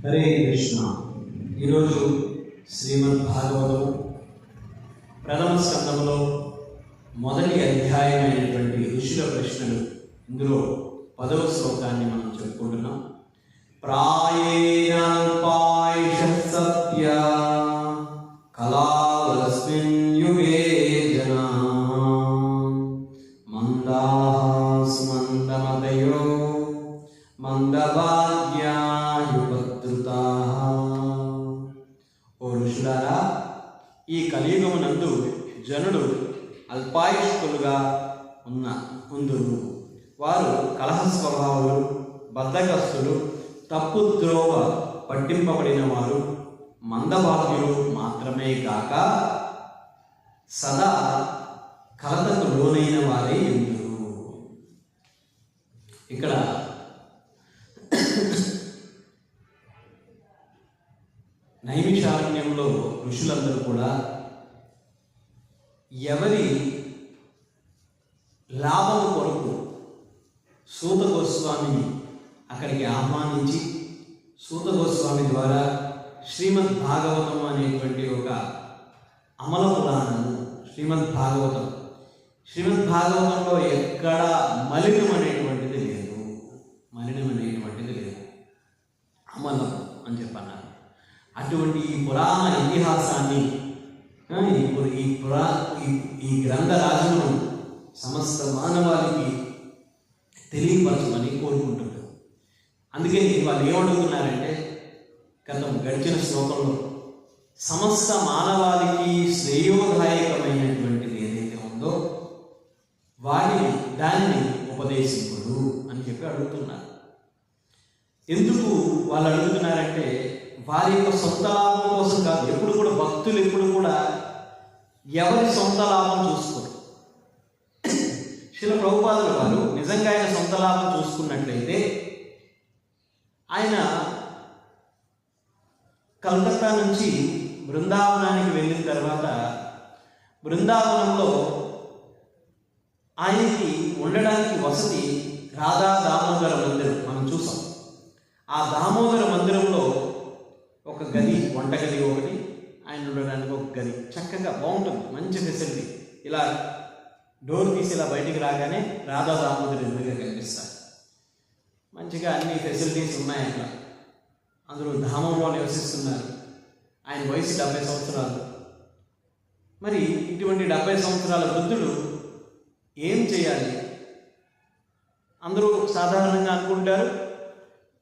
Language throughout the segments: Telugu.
హరే కృష్ణ. ఈరోజు శ్రీమద్ భాగవతం ప్రథమ స్కంధంలో మొదటి అధ్యాయమైనటువంటి ఋషుల ప్రశ్నలు, ఇందులో 10వ శ్లోకాన్ని మనం చెప్పుకుంటున్నాం. ప్రాయేణాల్పాయుష సత్య కళావస్మిన్ యుగే జనా మందాః సుమందమతయో మందభాగ్యాయుపద్రుతాః. ఓ ఋషులారా, ఈ కలియుగమునందు జనులు అల్పాయుష్కులుగా ఉందురు. వారు కలహ స్వభావులు, బద్ధకస్తులు, తప్పు ద్రోవ పట్టింపబడిన వారు, మందభాగ్యులు మాత్రమే కాక సదా కలతకు లోనైన వారే ఉందురు. ఇక్కడ నైమిషారణ్యంలో ఋషులందరూ కూడా ఎవరి లాభము కొరకు సూత గోస్వామిని అక్కడికి ఆహ్వానించి సూత గోస్వామి ద్వారా శ్రీమద్ భాగవతం అనేటువంటి ఒక అమల పురాణము, శ్రీమద్ భాగవతంలో ఎక్కడ మలినం అనేటువంటిది లేదు, అమలం అని చెప్పన్నారు. అటువంటి ఈ పురాణ ఇతిహాసాన్ని ఈ గ్రంథరాజును సమస్త మానవాళికి తెలియపరచమని కోరుకుంటున్నారు. అందుకే వాళ్ళు ఏమడుగుతున్నారంటే, గడిచిన శ్లోకంలో సమస్త మానవాళికి శ్రేయోదాయకమైనటువంటిది ఏదైతే ఉందో దానిని ఉపదేశించుడు అని చెప్పి అడుగుతున్నారు. ఎందుకు వాళ్ళు అడుగుతున్నారంటే, వారి యొక్క సొంత లాభం కోసం కాదు. ఎప్పుడు కూడా భక్తులు ఎప్పుడు కూడా ఎవరి సొంత లాభం చూసుకోరు. శ్రీల ప్రభుపాదుల వారు నిజంగా ఆయన సొంత లాభం చూసుకున్నట్లయితే, ఆయన కలకత్తా నుంచి బృందావనానికి వెళ్ళిన తర్వాత బృందావనంలో ఆయనకి ఉండడానికి వసతి రాధా దామోదర మందిరం మనం చూసాం. ఆ దామోదర మందిరంలో ఒక గది, వంటగది ఒకటి, ఆయన ఉండడానికి ఒక గది, చక్కగా బాగుంటుంది, మంచి ఫెసిలిటీ. ఇలా డోర్ తీసి ఇలా బయటికి రాగానే రాధా దామోదర్ ఎదురుగా కనిపిస్తారు. మంచిగా అన్ని ఫెసిలిటీస్ ఉన్నాయి అక్కడ. అందరూ ధామంలో నివసిస్తున్నారు. ఆయన వయసు 70 సంవత్సరాలు. మరి ఇటువంటి 70 సంవత్సరాల వృద్ధుడు ఏం చేయాలి? అందరూ సాధారణంగా అనుకుంటారు,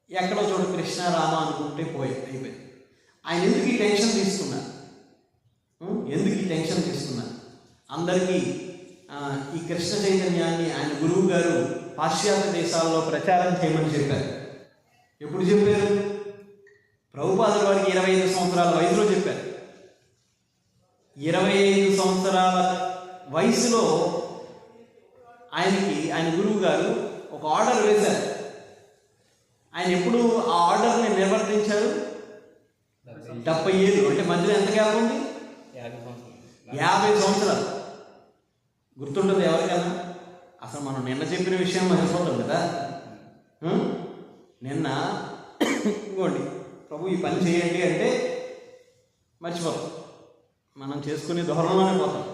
ఎక్కడో చోటు కృష్ణ రామ అనుకుంటే అయిపోయింది. ఆయన ఎందుకు ఈ టెన్షన్ తీసుకున్నారు? అందరికీ ఈ కృష్ణ చైతన్యాన్ని ఆయన గురువు గారు పాశ్చాత్య దేశాల్లో ప్రచారం చేయమని చెప్పారు. ఎప్పుడు చెప్పారు? ప్రభుపాదుల వారికి 25 సంవత్సరాల వయసులో చెప్పారు. 25 సంవత్సరాల వయసులో ఆయన గురువు గారు ఒక ఆర్డర్ వేశారు. ఆయన ఎప్పుడు ఆ ఆర్డర్ని నిర్వర్తించారు? 70 ఏళ్ళు. అంటే మధ్యలో ఎంత గ్యాప్ ఉంది? 50 సంవత్సరాలు. గుర్తుంటుంది ఎవరికైనా? అసలు మనం నిన్న చెప్పిన విషయం మర్చిపోతాం కదా. నిన్న ఇంకోండి, ప్రభు ఈ పని చేయండి అంటే మర్చిపోతాం, మనం చేసుకునే దూరంలోనే పోతాం.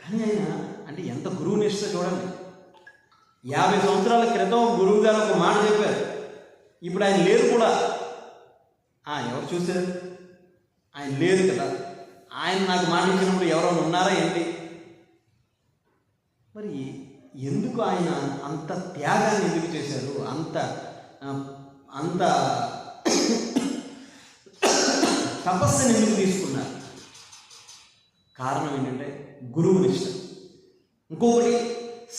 కానీ ఆయన అంటే ఎంత గురువు నిష్ట చూడండి. 50 సంవత్సరాల క్రితం గురువు గారు ఒక మాట చెప్పారు. ఇప్పుడు ఆయన లేరు కూడా. ఎవరు చూశారు? ఆయన లేరు కదా. ఆయన నాకు మాట ఇచ్చినప్పుడు ఎవరైనా ఉన్నారా ఏంటి? మరి ఎందుకు ఆయన అంత త్యాగాన్ని ఎందుకు చేశారు? అంత తపస్సుని ఎందుకు తీసుకున్నారు? కారణం ఏంటంటే గురువు నిష్ట. ఇంకొకటి,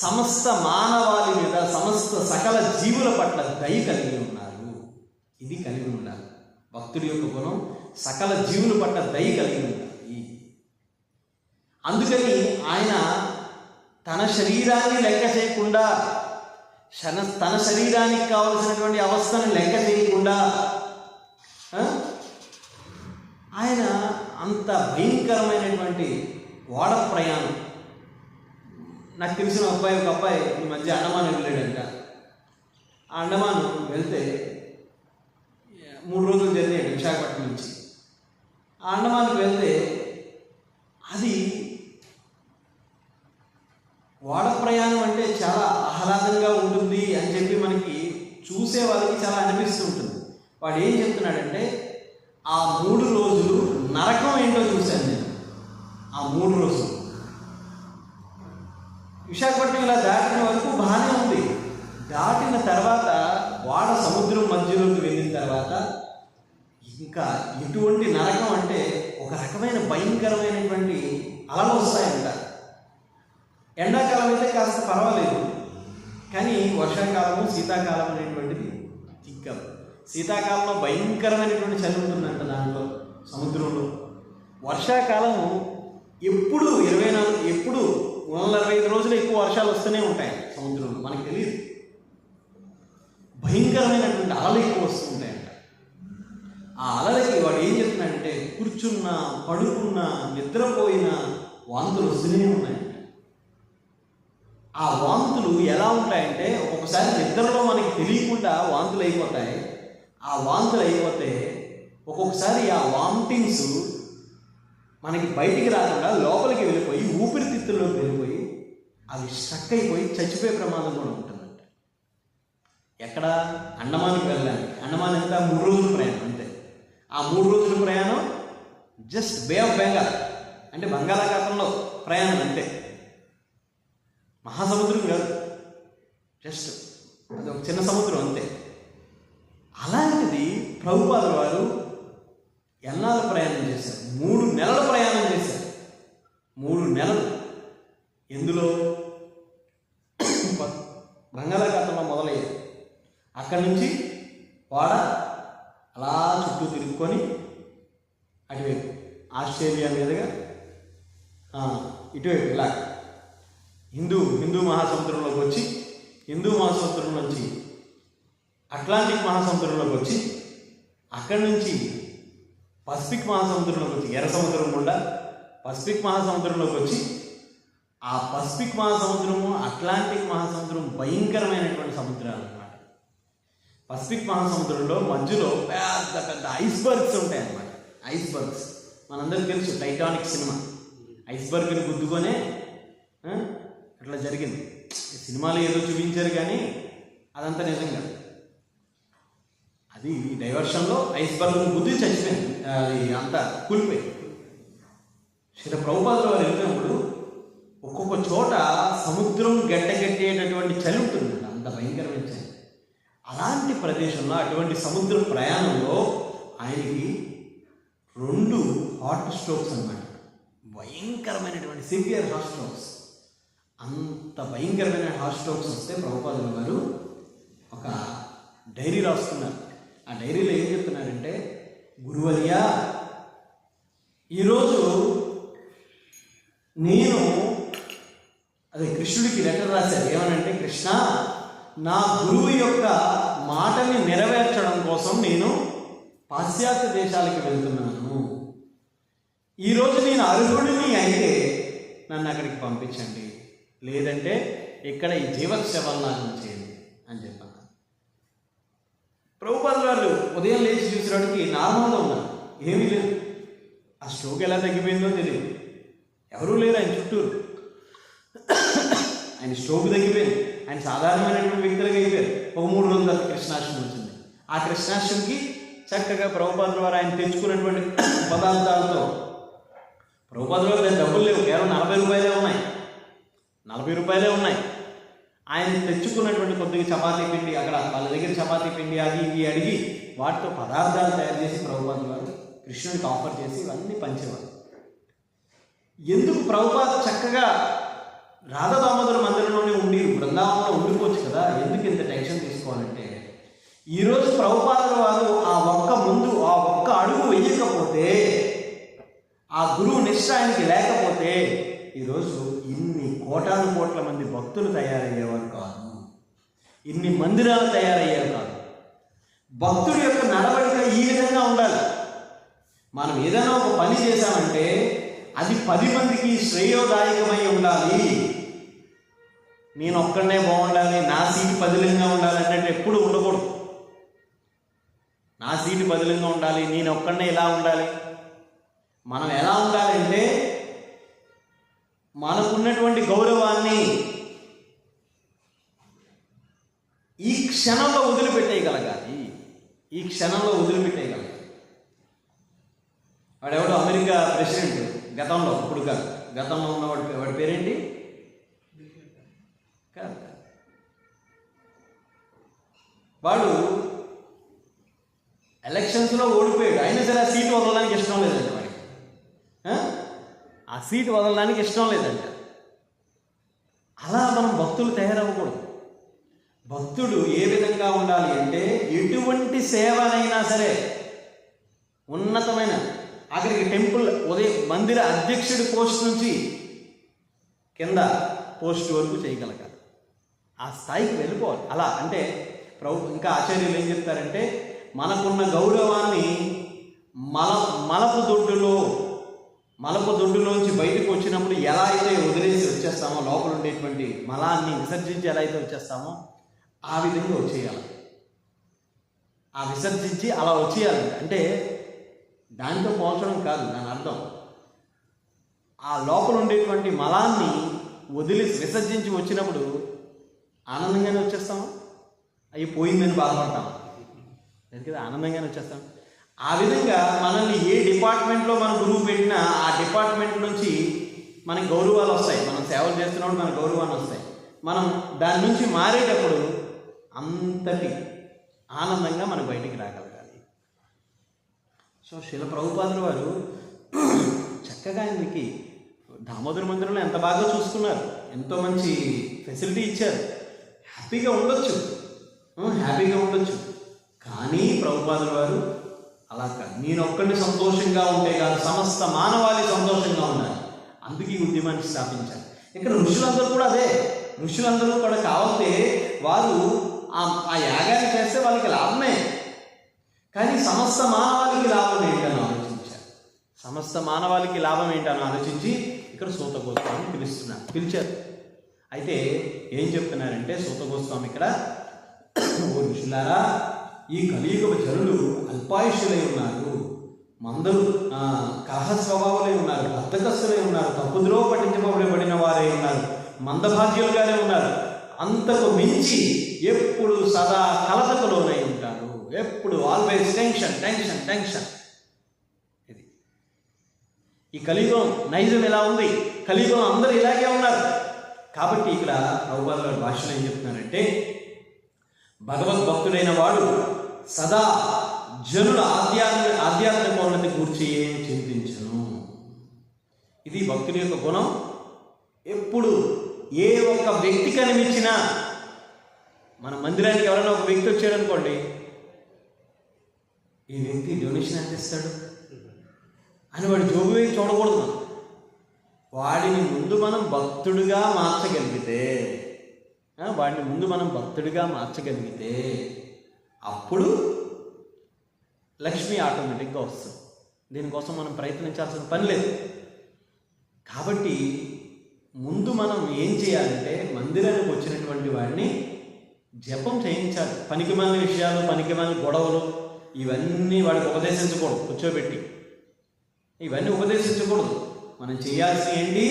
సమస్త మానవాళి మీద, సమస్త సకల జీవుల పట్ల దయ కలిగి ఉన్నారు. ఇది కలిగి ఉండాలి. భక్తుడి యొక్క గుణం సకల జీవుల పట్ల దయ కలిగి ఉండాలి. అందుకని ఆయన తన శరీరాన్ని లెక్క చేయకుండా, తన శరీరానికి కావలసినటువంటి అవస్థను లెక్క చేయకుండా ఆయన అంత భయంకరమైనటువంటి ఓడ ప్రయాణం. నాకు తెలిసిన ఒక అబ్బాయి ఈ మధ్య అండమాన్ వెళ్ళాడంట. ఆ అండమాన్ వెళ్తే 3 రోజులు జర్నీ విశాఖపట్నం నుంచి. అండమాన్కి వెళ్తే అది ఓడ ప్రయాణం అంటే చాలా ఆహ్లాదంగా ఉంటుంది అని చెప్పి మనకి చూసే వాళ్ళకి చాలా అనిపిస్తూ ఉంటుంది. వాడు ఏం చెప్తున్నాడంటే, ఆ 3 రోజులు నరకం ఏంటో చూశాను నేను. ఆ 3 రోజులు విశాఖపట్నం ఇలా దాటిన వరకు బాగానే ఉంది. దాటిన తర్వాత వాడ సముద్రం మధ్యలోకి వెళ్ళిన తర్వాత ఇంకా ఎటువంటి నరకం అంటే ఒక రకమైన భయంకరమైనటువంటి అలలు వస్తాయంట. ఎండాకాలం అయితే కాస్త పర్వాలేదు, కానీ వర్షాకాలము శీతాకాలం అనేటువంటిది తిక్కలు. శీతాకాలంలో భయంకరమైనటువంటి చలి ఉంటుందంట దాంట్లో సముద్రంలో. వర్షాకాలము ఎప్పుడు 145 రోజులు ఎక్కువ వర్షాలు వస్తూనే ఉంటాయి సముద్రంలో, మనకు తెలియదు. భయంకరమైనటువంటి అలలు ఎక్కువ వస్తూ ఉంటాయంట. ఆ అలలకి వాడు ఏం చెప్తున్నాడంటే, కూర్చున్నా పడుకున్నా నిద్రపోయినా వాంతులు వస్తూనే ఉన్నాయంట. ఆ వాంతులు ఎలా ఉంటాయంటే, ఒక్కొక్కసారి నిద్రలో మనకి తెలియకుండా వాంతులు అయిపోతాయి. ఆ వాంతులు అయిపోతే ఒక్కొక్కసారి ఆ వామిటింగ్స్ మనకి బయటికి రాకుండా లోపలికి వెళ్ళిపోయి ఊపిరితిత్తుల్లోకి వెళ్ళిపోయి అవి స్ట్రక్ అయిపోయి చచ్చిపోయే ప్రమాదం కూడా ఉంటుందంట. ఎక్కడ? అండమాన్కి వెళ్ళాలి. అండమాన్ ఎంత? 3 రోజుల ప్రయాణం అంతే. ఆ 3 రోజుల ప్రయాణం జస్ట్ బే ఆఫ్ బెంగాల్ అంటే బంగాళాఖాతంలో ప్రయాణం అంతే, మహాసముద్రం కాదు, జస్ట్ అది ఒక చిన్న సముద్రం అంతే. అలాంటిది ప్రభుపాదుల వారు ఎన్నాళ్ళు ప్రయాణం చేశారు? 3 నెలల ప్రయాణం చేశారు. 3 నెలలు. ఎందులో? బంగాళాఖాతంలో మొదలయ్యారు. అక్కడి నుంచి వాడ అలా చుట్టూ తిరుక్కొని అటువైపు ఆస్ట్రేలియా మీదుగా ఇటువైపు ఇలా హిందూ మహాసముద్రంలోకి వచ్చి, హిందూ మహాసముద్రం నుంచి అట్లాంటిక్ మహాసముద్రంలోకి వచ్చి, అక్కడి నుంచి పసిఫిక్ మహాసముద్రంలోకి వచ్చి, ఎర్ర సముద్రం గుండా పసిఫిక్ మహాసముద్రంలోకి వచ్చి, ఆ పసిఫిక్ మహాసముద్రము అట్లాంటిక్ మహాసముద్రం భయంకరమైనటువంటి సముద్రాలు అన్నమాట. పసిఫిక్ మహాసముద్రంలో మధ్యలో పెద్ద పెద్ద ఐస్బర్గ్స్ ఉంటాయి అన్నమాట. ఐస్బర్గ్స్ మనందరికీ తెలుసు, టైటానిక్ సినిమా ఐస్బర్గ్ని గుద్దుకొనే అట్లా జరిగింది. సినిమాలో ఏదో చూపించారు కానీ అదంతా నిజంగా. అది డైవర్షన్లో ఐస్బర్గ్ను గుద్ది చచ్చిపోయింది, అది అంతా కూలిపోయింది. శ్రీ ప్రభుపాదుల వారు వెళ్తున్నప్పుడు ఒక్కొక్క చోట సముద్రం గడ్డగట్టేటటువంటి చలి ఉంటుంది, అంత భయంకరమైన చలి. అలాంటి ప్రదేశంలో అటువంటి సముద్ర ప్రయాణంలో ఆయనకి 2 హాట్ స్ట్రోక్స్ అన్నమాట. భయంకరమైనటువంటి సివియర్ హాట్ స్ట్రోక్స్. అంత భయంకరమైన హాట్ స్ట్రోక్స్ వస్తే ప్రభుపాదుల గారు ఒక డైరీ రాస్తున్నారు. ఆ డైరీలో ఏం చెప్తున్నారంటే, గురువర్యా, ఈరోజు నేను అదే కృష్ణుడికి లెటర్ రాశారు. ఏమనంటే, కృష్ణ, నా గురువు యొక్క మాటని నెరవేర్చడం కోసం నేను పాశ్చాత్య దేశాలకు వెళ్తున్నాను. ఈరోజు నేను అర్హుడిని అయితే నన్ను అక్కడికి పంపించండి, లేదంటే ఇక్కడ ఈ జీవత్సవల్లాగం చేయండి అని చెప్పాను. ప్రభుపాదుల వారు ఉదయం లేచి చూసేవాడికి నార్మల్గా ఉన్నారు, ఏమీ లేదు. ఆ స్ట్రోక్ ఎలా తగ్గిపోయిందో తెలియదు, ఎవరూ లేరు ఆయన చుట్టూరు. ఆయన స్ట్రోక్ తగ్గిపోయింది, ఆయన సాధారణమైనటువంటి వ్యక్తులుగా అయిపోయారు. ఒక 3 రోజుల తర్వాత కృష్ణాష్టమి వచ్చింది. ఆ కృష్ణాష్టమికి చక్కగా ప్రభుపాదుల వారు ఆయన తెచ్చుకున్నటువంటి పదార్థాలతో, ప్రభుపాదుల వారు దాని డబ్బులు లేవు, కేవలం 40 రూపాయలే ఉన్నాయి, 40 రూపాయలే ఉన్నాయి. ఆయన తెచ్చుకున్నటువంటి కొద్దిగా చపాతీ పిండి, అక్కడ వాళ్ళ దగ్గర చపాతీ పిండి అది ఇవి అడిగి వాటితో పదార్థాలు తయారు చేసి ప్రభుపాదుల వారు కృష్ణుడికి ఆఫర్ చేసి ఇవన్నీ పంచేవారు. ఎందుకు ప్రభుపాద చక్కగా రాధా దామోదర మందిరంలోనే ఉండి బృందావనంలో ఉండిపోవచ్చు కదా, ఎందుకు ఇంత టెన్షన్ తీసుకోవాలంటే, ఈరోజు ప్రభుపాదుల వారు ఆ ఒక్క అడుగు వెయ్యకపోతే, ఆ గురువు నిష్ఠ ఆయనకి లేకపోతే ఈరోజు ఇన్ని కోట్ల మంది భక్తులు తయారయ్యేవారు కాదు, ఇన్ని మందిరాలు తయారయ్యేవి కాదు. భక్తుడి యొక్క నడవడిక ఈ విధంగా ఉండాలి. మనం ఏదైనా ఒక పని చేశామంటే అది 10 మందికి శ్రేయోదాయకమై ఉండాలి. నేను ఒక్కడనే బాగుండాలి, నా సీటు పదిలంగా ఉండాలి అంటే ఎప్పుడు ఉండకూడదు. నా సీటు బదులుగా ఉండాలి, నేను ఒక్కడనే ఇలా ఉండాలి. మనం ఎలా ఉండాలంటే మనకున్నటువంటి గౌరవాన్ని ఈ క్షణంలో వదిలిపెట్టేయగలగాలి. ఈ క్షణంలో వదిలిపెట్టేయగలగాలి. వాడెవడో అమెరికా ప్రెసిడెంట్ గతంలో, ఇప్పుడు కాదు, గతంలో వాడి పేరేంటి కాదు, వాడు ఎలక్షన్స్లో ఓడిపోయాడు. అయినా సరే ఆ సీటు వదలడానికి ఇష్టం లేదంట వాడికి. ఆ సీటు వదలడానికి ఇష్టం లేదంట. అలా మనం భక్తులు తయారవ్వకూడదు. భక్తుడు ఏ విధంగా ఉండాలి అంటే ఎటువంటి సేవనైనా సరే ఉన్నతమైన అక్కడికి టెంపుల్ మందిర అధ్యక్షుడి పోస్ట్ నుంచి కింద పోస్ట్ వరకు చేయగలగాలి. ఆ స్థాయికి వెళ్ళిపోవాలి. అలా అంటే ఇంకా ఆచార్యులు ఏం చెప్తారంటే మనకున్న గౌరవాన్ని మలపు దొడ్డులోంచి బయటకు వచ్చినప్పుడు ఎలా అయితే వదిలేసి వచ్చేస్తామో, లోపల ఉండేటువంటి మలాన్ని విసర్జించి ఎలా అయితే వచ్చేస్తామో ఆ విధంగా వచ్చేయాలి. ఆ విసర్జించి అలా వచ్చేయాలి. అంటే దానితో పోల్చడం కాదు దాని అర్థం. ఆ లోపల ఉండేటువంటి మలాన్ని విసర్జించి వచ్చినప్పుడు ఆనందంగానే వచ్చేస్తాము. అవి పోయిందని బాధపడతాము. ఎందుకంటే ఆనందంగానే వచ్చేస్తాం. ఆ విధంగా మనల్ని ఏ డిపార్ట్మెంట్లో మన గురువు పెట్టినా ఆ డిపార్ట్మెంట్ నుంచి మనకి గౌరవాలు వస్తాయి. మనం సేవలు చేస్తున్నప్పుడు మన గౌరవాలు వస్తాయి. మనం దాని నుంచి మారేటప్పుడు అంతటి ఆనందంగా మనం బయటికి రాగలగాలి. సో శిల ప్రభుపాదుల వారు చక్కగా ఆయనకి దామోదర మందిరంలో ఎంత బాగా చూసుకున్నారు, ఎంతో మంచి ఫెసిలిటీ ఇచ్చారు. హ్యాపీగా ఉండొచ్చు. కానీ ప్రభుపాదుల వారు అలా కాదు. నేను ఒక్కడిని సంతోషంగా ఉంటే కాదు, సమస్త మానవాళి సంతోషంగా ఉండాలి. అందుకే ఈ ఉద్యమాన్ని స్థాపించారు. ఇక్కడ ఋషులందరూ కూడా అదే. ఋషులందరూ కూడా కావాలంటే వారు ఆ యాగాన్ని చేస్తే వాళ్ళకి లాభమే. కానీ సమస్త మానవాళికి లాభం ఏంటని ఆలోచించారు. సమస్త మానవాళికి లాభం ఏంటని ఆలోచించి ఇక్కడ సూత గోస్వామి పిలిచారు. అయితే ఏం చెప్తున్నారంటే సూత గోస్వామి ఇక్కడ, ఓ ఋషులారా, ఈ కలియుగ జనులు అల్పాయుష్యులై ఉన్నారు, మందరు కలహ స్వభావులై ఉన్నారు, బద్ధకస్తులై ఉన్నారు, తప్పుద్రో పట్టించబడిన వారే ఉన్నారు, మందభాగ్యులుగానే ఉన్నారు. అంతకు మించి ఎప్పుడు సదా కలతకు లోనై ఉంటారు. ఎప్పుడు ఆల్వేస్ టెన్షన్. ఇది ఈ కలియుగం నైజం ఎలా ఉంది. కలియుగం అందరూ ఇలాగే ఉన్నారు. కాబట్టి ఇక్కడ ప్రభుపాదుల భాషలో ఏం చెప్తున్నారంటే, భగవద్భక్తుడైన వాడు సదా జనుల ఆధ్యాత్మికోన్నతి గూర్చి చింతించను. ఇది భక్తుడి యొక్క గుణం. ఎప్పుడు ఏ ఒక్క వ్యక్తి కనిపించినా, మన మందిరానికి ఎవరైనా ఒక వ్యక్తి వచ్చాడు అనుకోండి, ఈ వ్యక్తి డొనేషన్ ఎంత ఇస్తాడు అని వాడు జోబు వేసి చూడకూడదు. వాడిని ముందు మనం భక్తుడిగా మార్చగలిగితే అప్పుడు లక్ష్మి ఆటోమేటిక్గా వస్తుంది. దీనికోసం మనం ప్రయత్నించాల్సిన పని లేదు. కాబట్టి ముందు మనం ఏం చేయాలంటే మందిరానికి వచ్చినటువంటి వాడిని జపం చేయించాలి. పనికిమాలిన విషయాలు, పనికిమాలిన గొడవలు ఇవన్నీ వాడికి ఉపదేశించకూడదు. కూర్చోబెట్టి ఇవన్నీ ఉపదేశించకూడదు. మనం చేయాల్సిన ఏంటి?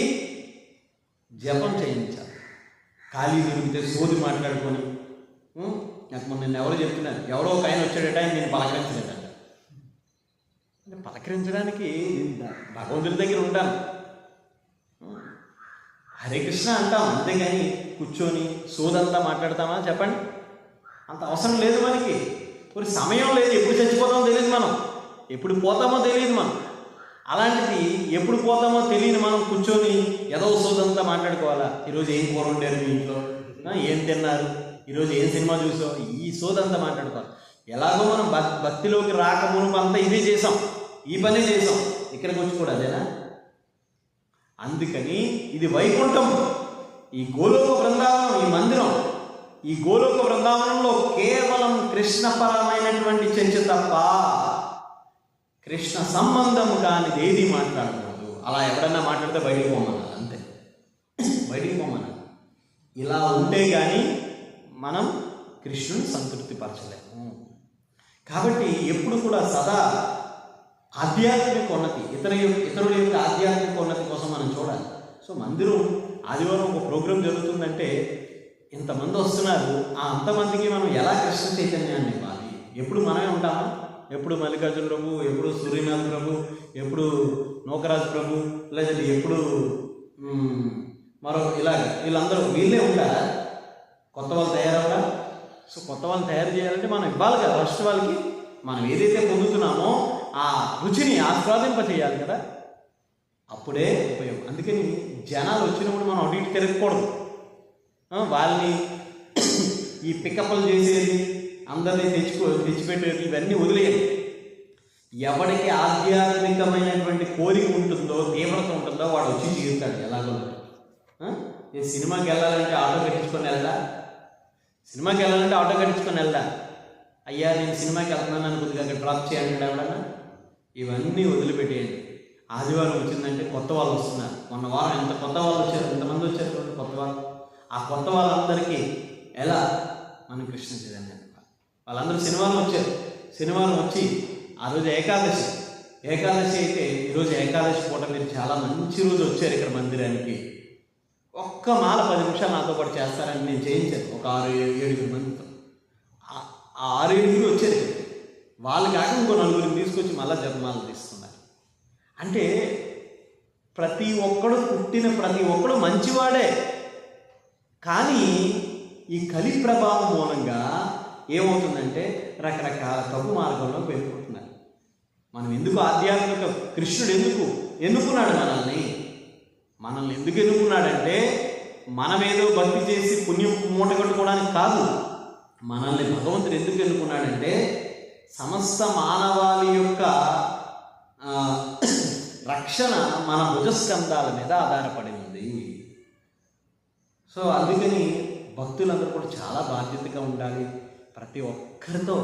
జపం చేయించాలి. ఖాళీ దొరికితే సోది మాట్లాడుకొని, నాకు మొన్న ఎవరో చెప్తున్నారు, ఎవరో ఒక ఆయన వచ్చాడట, ఆయన నేను పలకరించలేదట. పలకరించడానికి భగవంతుడి దగ్గర ఉంటాను, హరే కృష్ణ అంటాం, అంతేగాని కూర్చొని సోదంతా మాట్లాడతామా చెప్పండి? అంత అవసరం లేదు మనకి. ఒక సమయం లేదు. ఎప్పుడు చచ్చిపోతామో తెలియదు మనం, ఎప్పుడు పోతామో తెలియదు మనం. అలాంటిది ఎప్పుడు పోతామో తెలియని మనం కూర్చొని ఏదో సోదంతా మాట్లాడుకోవాలా? ఈరోజు ఏం కూర వండారు మీ ఇంట్లో, ఏం తిన్నారు, ఈరోజు ఏం సినిమా చూసావు, ఈ సోదంతా మాట్లాడుకోవాలి. ఎలాగో మనం భక్తిలోకి రాకమునుపు అంతా ఇదే చేసాం, ఈ పనే చేసాం. ఇక్కడికి వచ్చి కూడా అదేనా? అందుకని ఇది వైకుంఠం, ఈ గోలోక బృందావనం, ఈ మందిరం, ఈ గోలోక బృందావనంలో కేవలం కృష్ణపరమైనటువంటి చర్చ తప్ప కృష్ణ సంబంధం కానిది ఏది మాట్లాడకూడదు. అలా ఎవడన్నా మాట్లాడితే బయటికి పోమన్నారు, అంతే, బయటికి పోమన్నారు. ఇలా ఉంటే కానీ మనం కృష్ణుని సంతృప్తిపరచలేము. కాబట్టి ఎప్పుడు కూడా సదా ఆధ్యాత్మిక ఉన్నతి, ఇతరుల యొక్క ఆధ్యాత్మిక ఉన్నతి కోసం మనం చూడాలి. సో మందిరం ఆదివారం ఒక ప్రోగ్రాం జరుగుతుందంటే ఇంతమంది వస్తున్నారు, ఆ అంతమందికి మనం ఎలా కృష్ణ చైతన్యాన్ని ఇవ్వాలి? ఎప్పుడు మనమే ఉంటామా? ఎప్పుడు మల్లికార్జున ప్రభు, ఎప్పుడు సూర్యనాథ్ ప్రభు, ఎప్పుడు నూకరాజు ప్రభు, లేదంటే ఎప్పుడు మరో ఇలాగ వీళ్ళందరూ వీళ్ళే ఉంటారా? కొత్త వాళ్ళు తయారవరా? సో కొత్త వాళ్ళని తయారు చేయాలంటే మనం ఇవ్వాలి కదా. ఫస్ట్ వాళ్ళకి మనం ఏదైతే పొందుతున్నామో ఆ రుచిని ఆస్వాదింప చేయాలి కదా, అప్పుడే ఉపయోగం. అందుకని జనాలు వచ్చినప్పుడు మనం అటు ఇటు తిరగకూడదు. వాళ్ళని ఈ పికప్లు చేసేది, అందరినీ తెచ్చిపెట్టేది, ఇవన్నీ వదిలేయాలి. ఎవరికి ఆధ్యాత్మికమైనటువంటి కోరిక ఉంటుందో, తీవ్రత ఉంటుందో వాడు వచ్చి చేరుతాడు ఎలాగో. ఈ సినిమాకి వెళ్ళాలంటే ఆటో కట్టించుకొని వెళ్దా? సినిమాకి వెళ్ళాలంటే ఆటో కట్టించుకొని వెళ్దా? అయ్యా నేను సినిమాకి వెళ్తున్నాను, నన్ను కొద్దిగా అక్కడ డ్రాప్ చేయాలంటే ఎవడన్నా? ఇవన్నీ వదిలిపెట్టేయండి. ఆదివారం వచ్చిందంటే కొత్త వాళ్ళు వస్తున్నారు. మొన్న వారం ఎంత కొత్త వాళ్ళు వచ్చారు, ఎంతమంది వచ్చారు కొత్త వాళ్ళు. ఆ కొత్త వాళ్ళందరికీ ఎలా మనం కృష్ణ చైతన్యం వాళ్ళందరూ శనివారం వచ్చారు. శనివారం వచ్చి ఆ రోజు ఏకాదశి అయితే ఈరోజు ఏకాదశి పూట మీరు చాలా మంచి రోజు వచ్చారు ఇక్కడ మందిరానికి. ఒక్క మాల 10 నిమిషాలు నాతో పాటు చేస్తారని నేను చేయించాను ఒక 6-7 మందితో. ఆ 6-7 వచ్చారు. వాళ్ళు కాక ఇంకో 4 తీసుకొచ్చి మళ్ళీ జపమాలు తీసుకున్నారు. అంటే పుట్టిన ప్రతి ఒక్కడు మంచివాడే. కానీ ఈ కలి ప్రభావం మూలంగా ఏమవుతుందంటే రకరకాల తప్పు మార్గంలో వెళ్ళిపోతున్నారు. మనం ఎందుకు ఆధ్యాత్మిక కృష్ణుడు ఎందుకు ఎన్నుకున్నాడు మనల్ని ఎందుకు ఎన్నుకున్నాడంటే మనమేదో భక్తి చేసి పుణ్యం మూట కట్టుకోవడానికి కాదు. మనల్ని భగవంతుడు ఎందుకు ఎన్నుకున్నాడంటే సమస్త మానవాళి యొక్క రక్షణ మన భుజస్కంధాల మీద ఆధారపడి ఉంది. సో అందుకని భక్తులందరూ కూడా చాలా బాధ్యతగా ఉండాలి. ప్రతి ఒక్కరితో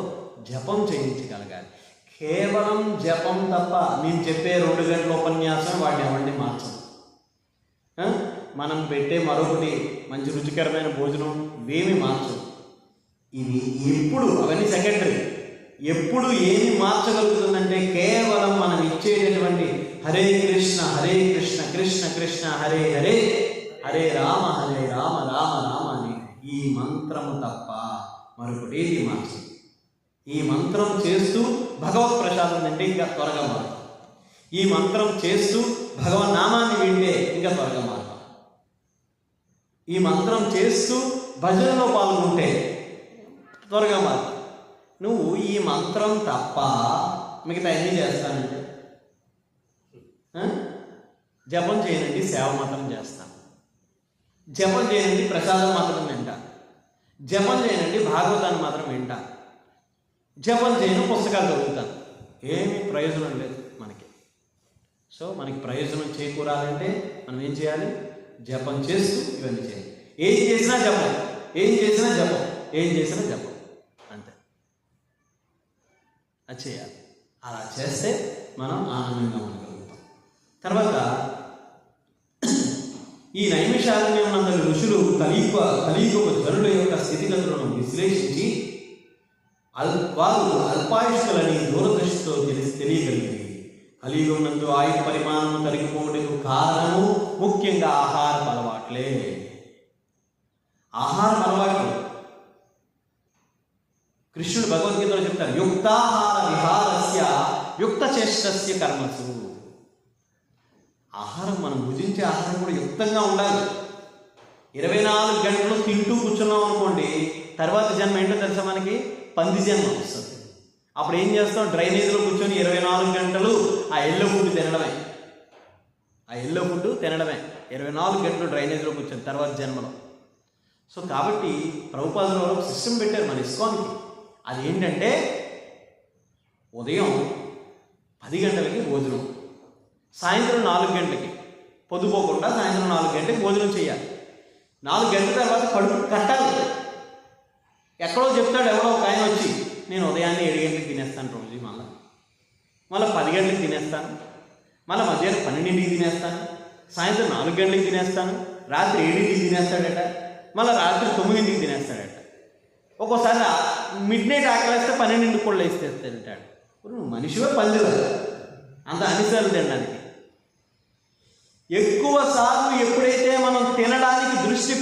జపం చేయించగలగాలి. కేవలం జపం తప్ప నేను చెప్పే 2 గంటల ఉపన్యాసం వాడిని ఎవరిని మార్చదు. మనం పెట్టే మరొకటి మంచి రుచికరమైన భోజనం ఇవేమి మార్చదు. ఇవి ఎప్పుడు అవన్నీ సెకండరీ. ఎప్పుడు ఏమి మార్చగలుగుతుందంటే కేవలం మనం ఇచ్చేటటువంటి హరే కృష్ణ కృష్ణ కృష్ణ హరే హరే హరే రామ రామ రామ అని ఈ మంత్రము తప్ప మరొకటి ఏది మార్చదు. ఈ మంత్రం చేస్తూ భగవత్ ప్రసాదం అంటే ఇంకా త్వరగా మారుతాం. ఈ మంత్రం చేస్తూ భగవన్ నామాన్ని వింటే ఇంకా త్వరగా మారుతాం. ఈ మంత్రం చేస్తూ భజనలో పాల్గొంటే త్వరగా మారుతాం. నువ్వు ఈ మంత్రం తప్ప మిగతా అన్నీ చేస్తానంటే జపం చేయనండి, సేవ మాత్రం చేస్తాను. జపం చేయనండి, ప్రసాదం మాత్రం వింటా. జపం చేయనండి, భాగవతాన్ని మాత్రం వింటా. జపం చేయను, పుస్తకాలు చదువుతాను. ఏమీ ప్రయోజనం లేదు మనకి. సో మనకి ప్రయోజనం చేకూరాలంటే మనం ఏం చేయాలి? జపం చేస్తూ ఇవన్నీ చేయాలి. ఏం చేసినా జపం, ఏం చేసినా జపం, ఏం చేసినా జపం, అంతే. అది చేయాలి. అలా చేస్తే మనం ఆనందంగా ఉండగలుగుతాం. తర్వాత ఈ నైమిషారణ్యం నందలి ఋషులు కలియుగ జనుల యొక్క స్థితిగతులను విశ్లేషించి వారు అల్పాయుష్కులని దూరదృష్టితో తెలియగలిగింది. కలియుగం నందు ఆయు పరిమాణం తరిగిపోవడానికి కారణము ముఖ్యంగా ఆహారపు అలవాట్లే. ఆహారం అలవాట్లు కృష్ణుడు భగవద్గీతలో చెప్తారు, యుక్తాహార విహారస్య యుక్త చేష్టస్య కర్మసు. ఆహారం మనం భుజించే ఆహారం కూడా యుక్తంగా ఉండాలి. 24 గంటలు తింటూ కూర్చున్నాం అనుకోండి, తర్వాత జన్మ ఏంటో తెలుసా మనకి? పంది జన్మ వస్తుంది. అప్పుడు ఏం చేస్తాం? డ్రైనేజ్లో కూర్చొని 24 గంటలు ఆ ఎల్లో ఫుడ్ తినడమే. 24 గంటలు డ్రైనేజ్లో కూర్చొని తర్వాత జన్మలో. సో కాబట్టి ప్రభుపాదుల వారు సిస్టమ్ పెట్టారు మన ఇస్కాన్కి. అది ఏంటంటే ఉదయం 10 గంటలకి భోజనం, సాయంత్రం 4 గంటలకి, పొద్దుపోకుండా సాయంత్రం 4 గంటలకి భోజనం చేయాలి. 4 గంటల తర్వాత కడుపు కట్టాలి. ఎక్కడో చెప్తాడు ఎవడో ఒక ఆయన వచ్చి, నేను ఉదయాన్నే 7 గంటలకు తినేస్తాను రోజు, మళ్ళీ 10 గంటలకు తినేస్తాను, మళ్ళీ మధ్యాహ్నం 12ంటికి తినేస్తాను, సాయంత్రం 4 గంటలకు తినేస్తాను, రాత్రి 7ంటికి తినేస్తాడట, మళ్ళీ రాత్రి 9ంటికి తినేస్తాడట. ఒక్కోసారి మిడ్ నైట్ ఆకలేస్తే 12 కూడా లేస్తే తింటాడు. నువ్వు మనిషివే పందిరా అంత అనిసార్లు తినడానికి. ఎక్కువ సార్లు ఎప్పుడైతే మనం తినడానికి దృష్టి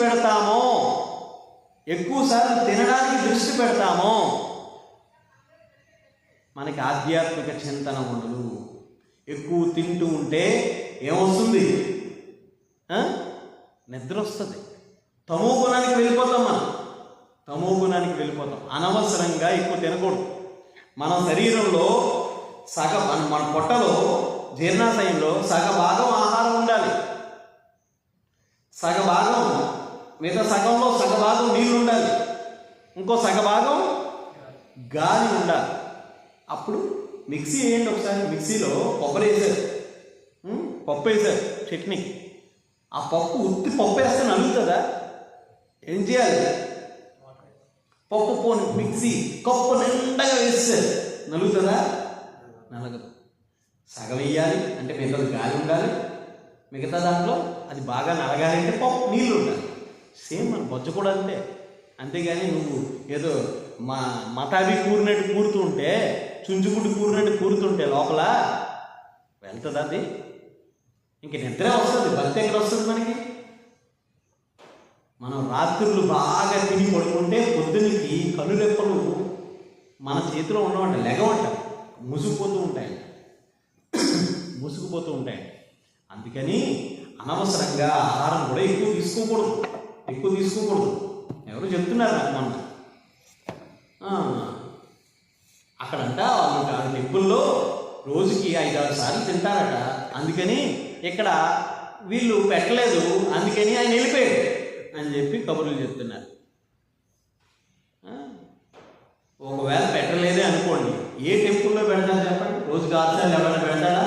పెడతామో, మనకి ఆధ్యాత్మిక చింతన ఉండదు. ఎక్కువ తింటూ ఉంటే ఏమొస్తుంది? నిద్ర వస్తుంది. తమో గుణానికి వెళ్ళిపోతాం. అనవసరంగా ఎక్కువ తినకూడదు. మన శరీరంలో మన పొట్టలో జీర్ణాశయంలో సగభాగం ఆహారం ఉండాలి. మిగతా సగంలో సగభాగం నీళ్ళు ఉండాలి. ఇంకో సగభాగం గాలి ఉండాలి. అప్పుడు మిక్సీ వేయండి ఒకసారి. మిక్సీలో పప్పు వేసారు చట్నీకి. ఆ పప్పు ఉత్తి పప్పు వేస్తే నలుగుతుందా? ఏం చేయాలి? పప్పు పోని మిక్సీ కప్పు నిండగా వేస్తారు, నలుగుతుందా? నలగదు. సగం వేయాలి అంటే మిగతాది గాలి ఉండాలి. మిగతా దాంట్లో అది బాగా నలగాలి అంటే పప్పు నీళ్ళు ఉండాలి. సేమ్ మన బొజ్జ కూడా అంతే. అంతేగాని నువ్వు ఏదో మతాబీ కూరినట్టు కూరుతుంటే, చుంచుగుడ్డు కూరినట్టు కూరుతుంటే లోపల వెళ్తుంది అది. ఇంక నిద్రే వస్తుంది, భక్తి ఎక్కడ వస్తుంది మనకి? మనం రాత్రులు బాగా తిని పడుకుంటే పొద్దునికి కనురెప్పలు మన చేతిలో ఉండవంట, లెగవంట, ముసుగుపోతూ ఉంటాయండి. అందుకని అనవసరంగా ఆహారం కూడా ఎక్కువ తీసుకోకూడదు. ఎవరు చెప్తున్నారు నాకు మొన్న. అక్కడంట వాళ్ళు టెంపుల్లో రోజుకి 5-6 సార్లు తింటారట. అందుకని ఇక్కడ వీళ్ళు పెట్టలేదు, అందుకని ఆయన వెళ్ళిపోయాడు అని చెప్పి కబుర్లు చెప్తున్నారు. ఒకవేళ పెట్టలేదే అనుకోండి, ఏ టెంపుల్లో పెడతారు చెప్పండి? రోజుకి 6 సార్లు ఎవరైనా పెడతారా?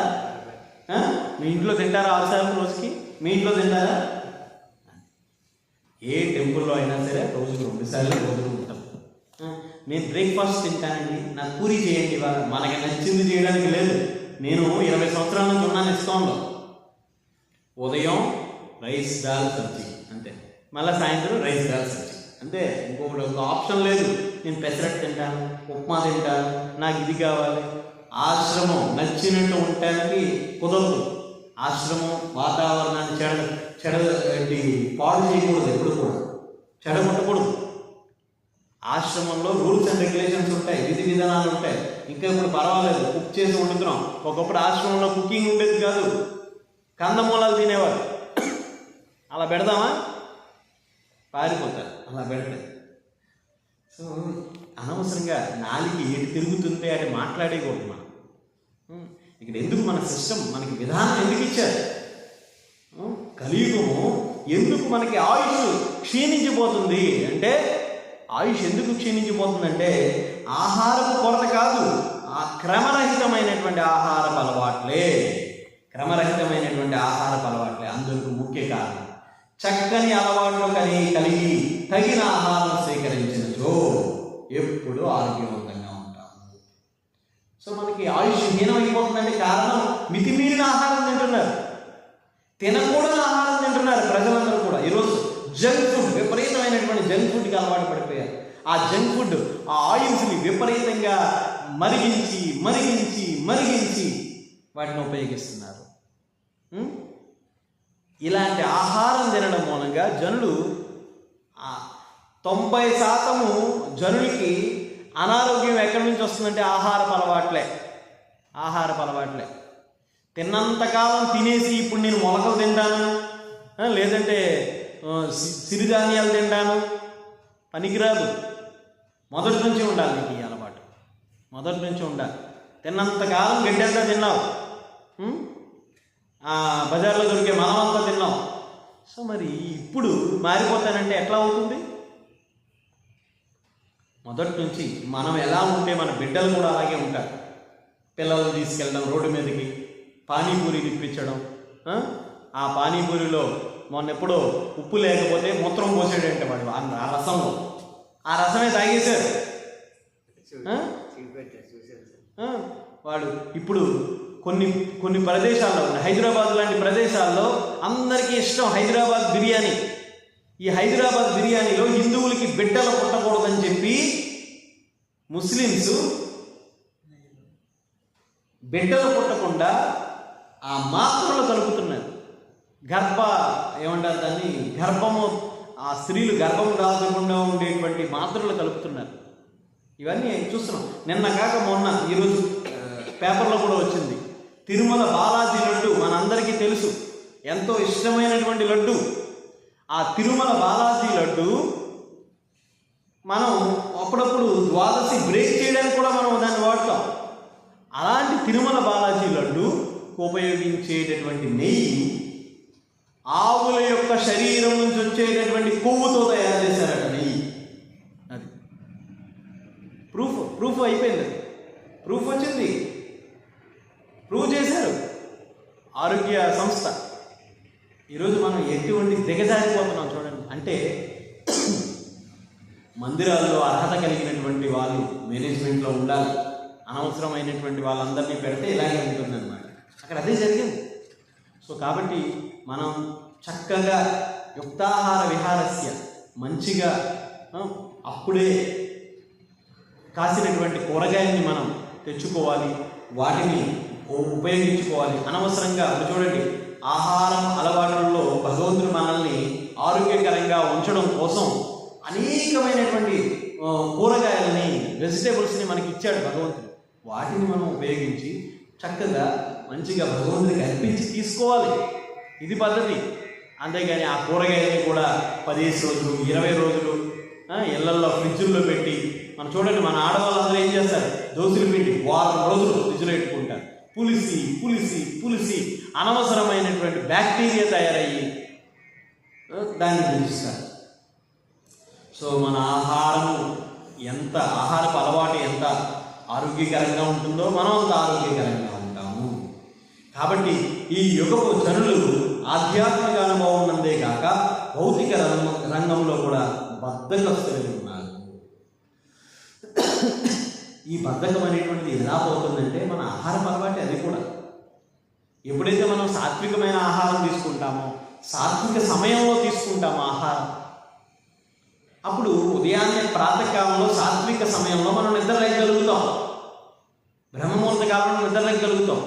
మీ ఇంట్లో తింటారా 6 సార్లు రోజుకి? మీ ఇంట్లో తింటారా? ఏ టెంపుల్లో అయినా సరే రోజుకి 2 సార్లు రోజులు ఉంటాం. నేను బ్రేక్ఫాస్ట్ తింటానండి, నాకు పూరి చేయండి ఇవాళ. మనకి నచ్చింది చేయడానికి లేదు. నేను 20 సంవత్సరాల నుంచి ఉన్నాను ఇస్కాన్లో. ఉదయం రైస్ దాల్ సబ్జీ అంతే, మళ్ళీ సాయంత్రం రైస్ దాల్ సబ్జీ అంతే. ఇంకొకటి ఒక ఆప్షన్ లేదు. నేను పెసరట్టు తింటాను, ఉప్మా తింటాను, నాకు ఇది కావాలి. ఆశ్రమం నచ్చినట్టు ఉండటానికి కుదరదు. ఆశ్రమం వాతావరణాన్ని పాడు చేయకూడదు, ఎప్పుడు కూడా చెడగొట్టకూడదు. ఆశ్రమంలో రూల్స్ అండ్ రెగ్యులేషన్స్ ఉంటాయి, విధి విధానాలు ఉంటాయి. ఇంకా ఇప్పుడు పర్వాలేదు, కుక్ చేసి వండుతున్నాం. ఒకప్పుడు ఆశ్రమంలో కుకింగ్ ఉండేది కాదు, కందమూలాలు తినేవారు. అలా పెడదామా? పారిపోతారు అలా పెడితే. సో అనవసరంగా నాలుగు ఏది తిరుగుతుంటే అది మాట్లాడేకూడదు మనం. ఇక్కడ ఎందుకు మన సిస్టమ్, మనకి విధానం ఎందుకు ఇచ్చారు? కలియుగము ఎందుకు మనకి ఆయుష్ క్షీణించిపోతుంది అంటే, ఆయుష్ ఎందుకు క్షీణించిపోతుందంటే ఆహారపు కొరత కాదు, ఆ క్రమరహితమైనటువంటి ఆహారపు అలవాట్లే. అందుకు ముఖ్య కారణం. చక్కని అలవాట్లు కలిగి తగిన ఆహారం స్వీకరించినచో ఎప్పుడు ఆరోగ్యవంతంగా ఉంటాము. సో మనకి ఆయుష్ హీనమైపోతుందంటే కారణం మితిమీరిన ఆహారం తింటున్నారు, తినకూడని ఆహారం తింటున్నారు ప్రజలందరూ కూడా. ఈరోజు జంక్ ఫుడ్, విపరీతమైనటువంటి జంక్ ఫుడ్కి అలవాటు పడిపోయారు. ఆ జంక్ ఫుడ్ ఆ ఆయిల్స్ని విపరీతంగా మరిగించి వాటిని ఉపయోగిస్తున్నారు. ఇలాంటి ఆహారం తినడం మూలంగా జనులు 90% జనులకి అనారోగ్యం ఎక్కడి నుంచి వస్తుందంటే ఆహారపు అలవాట్లే. తిన్నంతకాలం తినేసి ఇప్పుడు నేను మొలకలు తింటాను, లేదంటే సిరిధాన్యాలు తింటాను, పనికిరాదు. మొదటి నుంచి ఉండాలి నీకు ఈ అలవాటు, మొదటి నుంచి ఉండాలి. తిన్నంతకాలం గడ్డంతా తిన్నావు, బజార్లో దొరికే మనమంతా తిన్నాం. సో మరి ఇప్పుడు మారిపోతానంటే ఎట్లా అవుతుంది? మొదటి నుంచి మనం ఎలా ఉంటే మన బిడ్డలు కూడా అలాగే ఉంటారు. పిల్లలు తీసుకెళ్ళడం, రోడ్డు మీదకి పానీపూరి తిప్పించడం. ఆ పానీపూరిలో మొన్న ఎప్పుడో ఉప్పు లేకపోతే మూత్రం పోసాడంటే వాడు ఆ రసంలో, ఆ రసమే తాగేశారు వాడు. ఇప్పుడు కొన్ని ప్రదేశాల్లో, హైదరాబాద్ లాంటి ప్రదేశాల్లో అందరికీ ఇష్టం హైదరాబాద్ బిర్యానీ. ఈ హైదరాబాద్ బిర్యానీలో హిందువులకి బిడ్డలు పుట్టకూడదని చెప్పి ముస్లిమ్స్ బిడ్డలు పుట్టకుండా ఆ మాత్రలు కలుపుతున్నారు. ఏమంటారు దాన్ని, గర్భము, ఆ స్త్రీలు గర్భం దాల్చకుండా ఉండేటువంటి మాత్రలు కలుపుతున్నారు. ఇవన్నీ చూస్తున్నాం. నిన్న కాక మొన్న ఈరోజు పేపర్లో కూడా వచ్చింది. తిరుమల బాలాజీ లడ్డు మనందరికీ తెలుసు, ఎంతో ఇష్టమైనటువంటి లడ్డు. ఆ తిరుమల బాలాజీ లడ్డు మనం అప్పుడప్పుడు ద్వాదశి బ్రేక్ చేయడానికి కూడా మనం దాన్ని వాడతాం. అలాంటి తిరుమల బాలాజీ లడ్డు ఉపయోగించేటటువంటి నెయ్యి ఆవుల యొక్క శరీరం నుంచి వచ్చేటటువంటి కొవ్వుతో తయారు చేశారట నెయ్యి. అది ప్రూఫ్ అయిపోయింది. ప్రూఫ్ వచ్చింది, ప్రూవ్ చేశారు ఆరోగ్య సంస్థ. ఈరోజు మనం ఎటువంటి దిగజారిపోతున్నాం చూడండి. అంటే మందిరాల్లో అర్హత కలిగినటువంటి వాళ్ళు మేనేజ్మెంట్లో ఉండాలి, అనవసరమైనటువంటి వాళ్ళందరినీ పెడితే ఇలాగే ఉంటుందన్నమాట. అక్కడ అదే జరిగింది. సో కాబట్టి మనం చక్కగా యుక్తాహార విహారస్య, మంచిగా అప్పుడే కాసినటువంటి కూరగాయల్ని మనం తెచ్చుకోవాలి, వాటిని ఉపయోగించుకోవాలి. అనవసరంగా చూడండి, ఆహారం అలవాట్లలో భగవంతుడు మనల్ని ఆరోగ్యకరంగా ఉంచడం కోసం అనేకమైనటువంటి కూరగాయలని, వెజిటేబుల్స్ని మనకి ఇచ్చాడు భగవంతుడు. వాటిని మనం ఉపయోగించి చక్కగా మంచిగా భగవంతుడికి అర్పించి తీసుకోవాలి. ఇది పద్ధతి. అంతేగాని ఆ కూరగాయలని కూడా 15 రోజులు 20 రోజులు ఇళ్లల్లో ఫ్రిడ్జుల్లో పెట్టి, మనం చూడండి మన ఆడవాళ్ళందరూ ఏం చేస్తారు, దోశలు పిండి వారం రోజులు ఫ్రిడ్జ్లో పెట్టుకుంటారు. పులిసి పులిసి పులిసి అనవసరమైనటువంటి బ్యాక్టీరియా తయారయ్యి దాన్ని పెంచుస్తారు. సో మన ఆహారపు అలవాటు ఎంత ఆరోగ్యకరంగా ఉంటుందో మనం అంత ఆరోగ్యకరంగా ఉంటాము. కాబట్టి ఈ యుగపు జనులు ఆధ్యాత్మిక అనుభవం ఉన్నదే కాక భౌతిక రంగంలో కూడా బద్ధకస్తులై ఉన్నారు. ఈ బద్ధకం అనేటువంటిది ఎలా పోతుందంటే మన ఆహారపు అలవాటే. అది కూడా ఎప్పుడైతే మనం సాత్వికమైన ఆహారం తీసుకుంటామో, సాత్విక సమయంలో తీసుకుంటామో ఆహారం, అప్పుడు ఉదయాన్నే ప్రాతకాలంలో సాత్విక సమయంలో మనం నిద్రలేయగలుగుతాం, బ్రహ్మముహూర్త కాలంలో నిద్రలేయగలుగుతాం.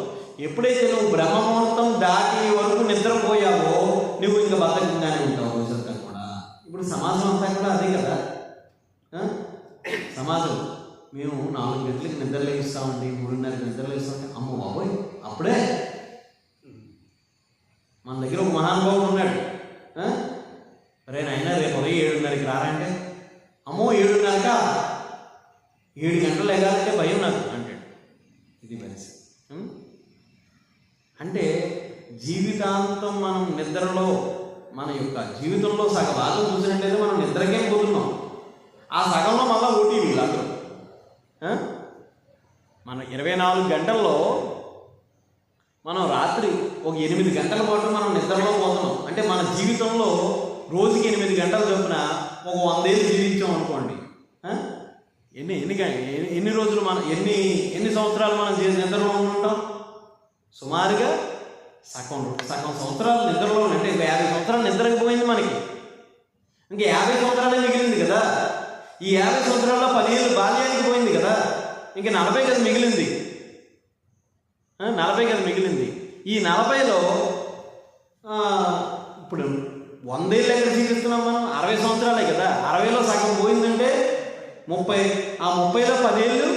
ఎప్పుడైతే నువ్వు బ్రహ్మముహూర్తం దాటి వరకు నిద్రపోయావో నువ్వు ఇంకా బద్ధకంగానే ఉంటావు రోజంతా కూడా. ఇప్పుడు సమాజం అంతా కూడా అదే కదా. సమాజం మేము 4 గంటలకి నిద్రలేస్తామండి, 3:30కి నిద్రలేస్తామంటే అమ్మ బాబోయ్ అప్పుడే. మన దగ్గర ఒక మహానుభావుడు ఉన్నాడు, అరే నాయన రేపు 7:30కి రారంటే అమ్మో 7:30కా, 7 గంటలు ఎగాలంటే భయం నాకు అంటాడు. ఇది పరిస్థితి. అంటే జీవితాంతం మనం నిద్రలో, మన యొక్క జీవితంలో సగ భాగం చూసినట్లయితే మనం నిద్రకే పోతున్నాం. ఆ సగంలో మళ్ళీ ఓటీవీలు అందరూ. మన 24 గంటల్లో మనం రాత్రి ఒక 8 గంటల పాటు మనం నిద్రలో పోతున్నాం. అంటే మన జీవితంలో రోజుకి 8 గంటల చొప్పున ఒక 100 ఏళ్ళు జీవించాం అనుకోండి. ఎన్ని రోజులు మనం ఎన్ని సంవత్సరాలు మనం నిద్రలో ఉంటాం? సుమారుగా సగం సంవత్సరాలు నిద్రలో. అంటే 50 సంవత్సరాలు నిద్రకి పోయింది మనకి, ఇంకా 50 సంవత్సరాలే మిగిలింది కదా. ఈ 50 సంవత్సరాల్లో 10 ఏళ్ళు బాల్యానికి పోయింది కదా, ఇంకా 40 కదా మిగిలింది. 40 కదా మిగిలింది. ఈ 40లో ఇప్పుడు 100 ఏళ్ళు ఎక్కడ జీవిస్తున్నాం మనం? 60 సంవత్సరాలే కదా. 60లో సగం పోయిందంటే 30. ఆ 30లో 10 ఏళ్ళు